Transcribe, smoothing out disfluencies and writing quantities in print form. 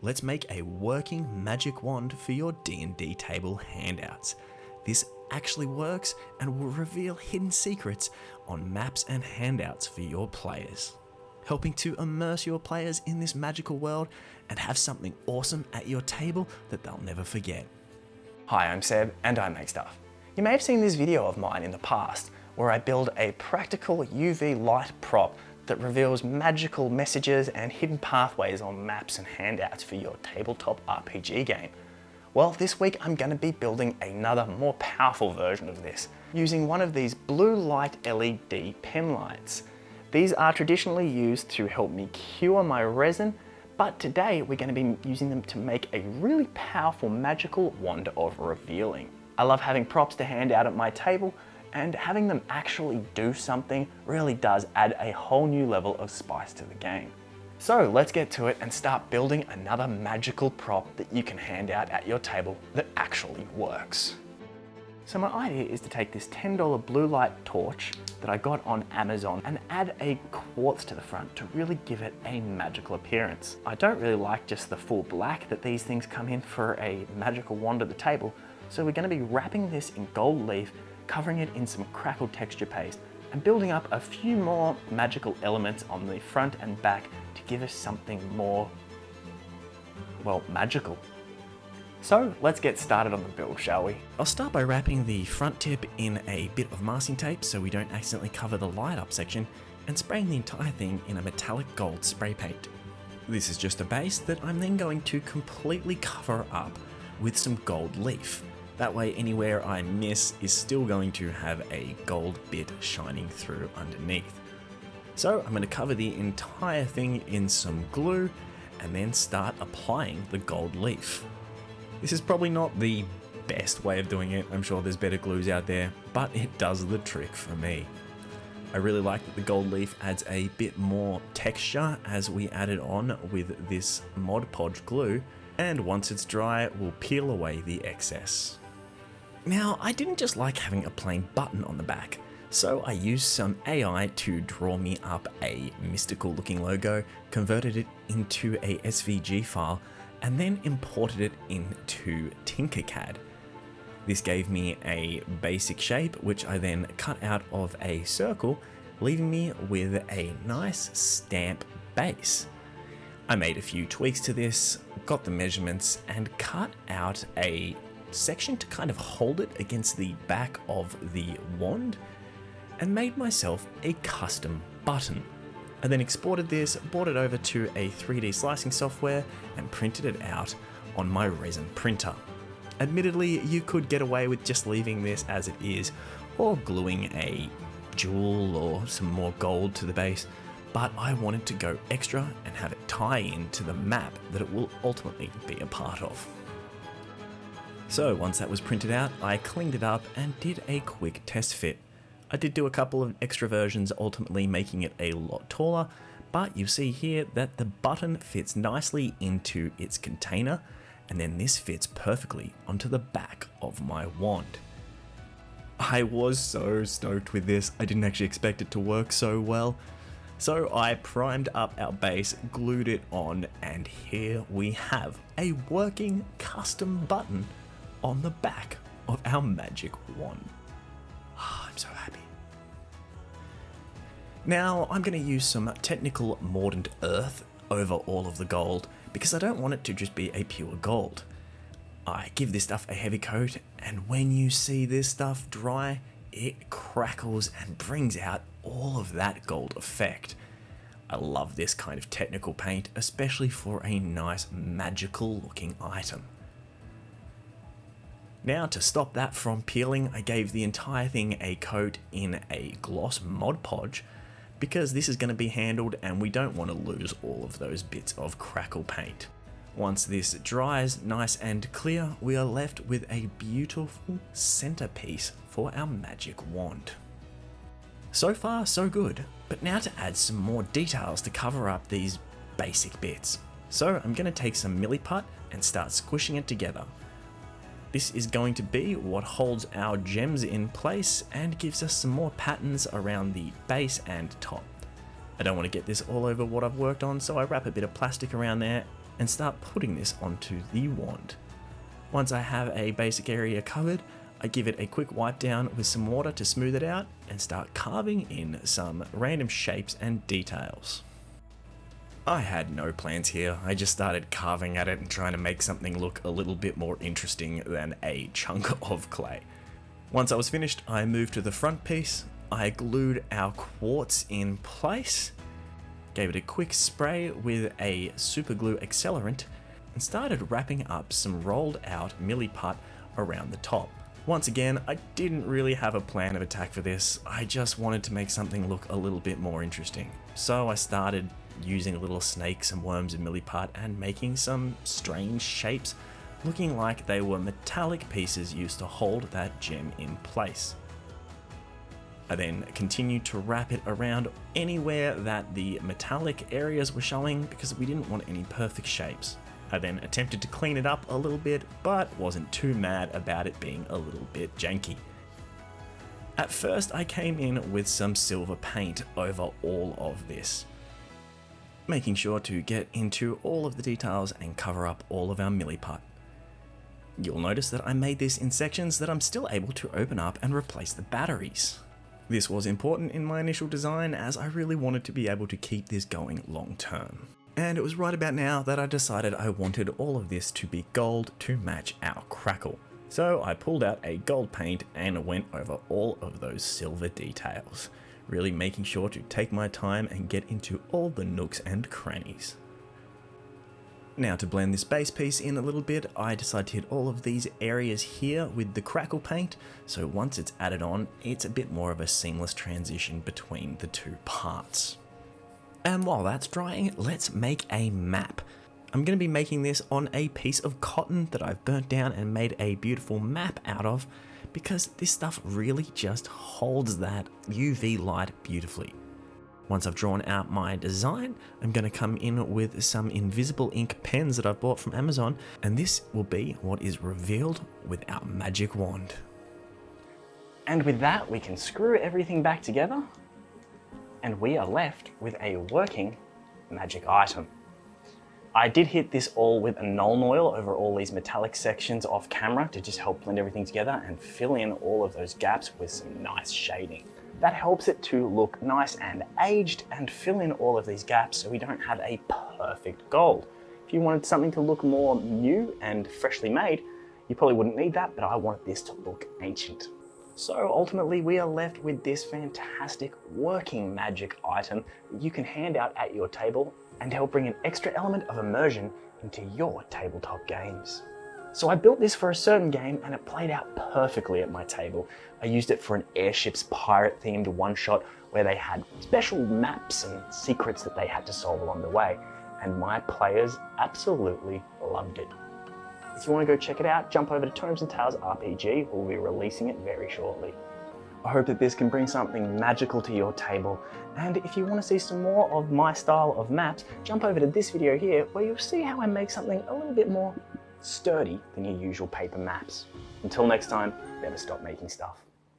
let's make a working magic wand for your D&D table handouts. This actually works and will reveal hidden secrets on maps and handouts for your players, helping to immerse your players in this magical world and have something awesome at your table that they'll never forget. Hi, I'm Seb and I make stuff. You may have seen this video of mine in the past where I build a practical UV light prop that reveals magical messages and hidden pathways on maps and handouts for your tabletop RPG game. Well, this week I'm going to be building another more powerful version of this, using one of these blue light LED pen lights. These are traditionally used to help me cure my resin, but today we're going to be using them to make a really powerful magical wand of revealing. I love having props to hand out at my table, and having them actually do something really does add a whole new level of spice to the game. So let's get to it and start building another magical prop that you can hand out at your table that actually works. So my idea is to take this $10 blue light torch that I got on Amazon and add a quartz to the front to really give it a magical appearance. I don't really like just the full black that these things come in for a magical wand at the table, so we're going to be wrapping this in gold leaf, covering it in some crackled texture paste, and building up a few more magical elements on the front and back to give us something more, well, magical. So let's get started on the build, shall we? I'll start by wrapping the front tip in a bit of masking tape so we don't accidentally cover the light up section, and spraying the entire thing in a metallic gold spray paint. This is just a base that I'm then going to completely cover up with some gold leaf. That way anywhere I miss is still going to have a gold bit shining through underneath. So I'm going to cover the entire thing in some glue and then start applying the gold leaf. This is probably not the best way of doing it, I'm sure there's better glues out there, but it does the trick for me. I really like that the gold leaf adds a bit more texture as we add it on with this Mod Podge glue, and once it's dry, we'll peel away the excess. Now, I didn't just like having a plain button on the back, so I used some AI to draw me up a mystical looking logo, converted it into a SVG file, and then imported it into Tinkercad. This gave me a basic shape, which I then cut out of a circle, leaving me with a nice stamp base. I made a few tweaks to this, got the measurements, and cut out a section to kind of hold it against the back of the wand, and made myself a custom button. I then exported this, brought it over to a 3D slicing software, and printed it out on my resin printer. Admittedly, you could get away with just leaving this as it is, or gluing a jewel or some more gold to the base, but I wanted to go extra and have it tie in to the map that it will ultimately be a part of. So once that was printed out, I cleaned it up and did a quick test fit. I did do a couple of extra versions, ultimately making it a lot taller, but you see here that the button fits nicely into its container, and then this fits perfectly onto the back of my wand. I was so stoked with this, I didn't actually expect it to work so well. So I primed up our base, glued it on, and here we have a working custom button on the back of our magic wand. I'm so happy. Now I'm going to use some technical mordant earth over all of the gold because I don't want it to just be a pure gold. I give this stuff a heavy coat, and when you see this stuff dry, it crackles and brings out all of that gold effect. I love this kind of technical paint, especially for a nice magical looking item. Now to stop that from peeling, I gave the entire thing a coat in a gloss Mod Podge because this is going to be handled and we don't want to lose all of those bits of crackle paint. Once this dries nice and clear, we are left with a beautiful centerpiece for our magic wand. So far so good, but now to add some more details to cover up these basic bits. So I'm going to take some Milliput and start squishing it together. This is going to be what holds our gems in place and gives us some more patterns around the base and top. I don't want to get this all over what I've worked on, so I wrap a bit of plastic around there and start putting this onto the wand. Once I have a basic area covered, I give it a quick wipe down with some water to smooth it out and start carving in some random shapes and details. I had no plans here, I just started carving at it and trying to make something look a little bit more interesting than a chunk of clay. Once I was finished, I moved to the front piece, I glued our quartz in place, gave it a quick spray with a super glue accelerant, and started wrapping up some rolled out milliput around the top. Once again, I didn't really have a plan of attack for this, I just wanted to make something look a little bit more interesting. So I started using little snakes and worms and milliput and making some strange shapes, looking like they were metallic pieces used to hold that gem in place. I then continued to wrap it around anywhere that the metallic areas were showing because we didn't want any perfect shapes. I then attempted to clean it up a little bit, but wasn't too mad about it being a little bit janky. At first, I came in with some silver paint over all of this, making sure to get into all of the details and cover up all of our milliput. You'll notice that I made this in sections that I'm still able to open up and replace the batteries. This was important in my initial design as I really wanted to be able to keep this going long term. And it was right about now that I decided I wanted all of this to be gold to match our crackle. So I pulled out a gold paint and went over all of those silver details, really making sure to take my time and get into all the nooks and crannies. Now to blend this base piece in a little bit, I decided to hit all of these areas here with the crackle paint, so once it's added on, it's a bit more of a seamless transition between the two parts. And while that's drying, let's make a map. I'm going to be making this on a piece of cotton that I've burnt down and made a beautiful map out of, because this stuff really just holds that UV light beautifully. Once I've drawn out my design, I'm going to come in with some invisible ink pens that I've bought from Amazon, and this will be what is revealed with our magic wand. And with that, we can screw everything back together, and we are left with a working magic item. I did hit this all with a Nuln Oil over all these metallic sections off camera to just help blend everything together and fill in all of those gaps with some nice shading. That helps it to look nice and aged and fill in all of these gaps so we don't have a perfect gold. If you wanted something to look more new and freshly made, you probably wouldn't need that, but I wanted this to look ancient. So ultimately we are left with this fantastic working magic item that you can hand out at your table and help bring an extra element of immersion into your tabletop games. So I built this for a certain game and it played out perfectly at my table. I used it for an Airships pirate themed one-shot where they had special maps and secrets that they had to solve along the way, and my players absolutely loved it. If you want to go check it out, jump over to Tomes and Tales RPG, we'll be releasing it very shortly. I hope that this can bring something magical to your table, and if you want to see some more of my style of maps, jump over to this video here where you'll see how I make something a little bit more sturdy than your usual paper maps. Until next time, never stop making stuff.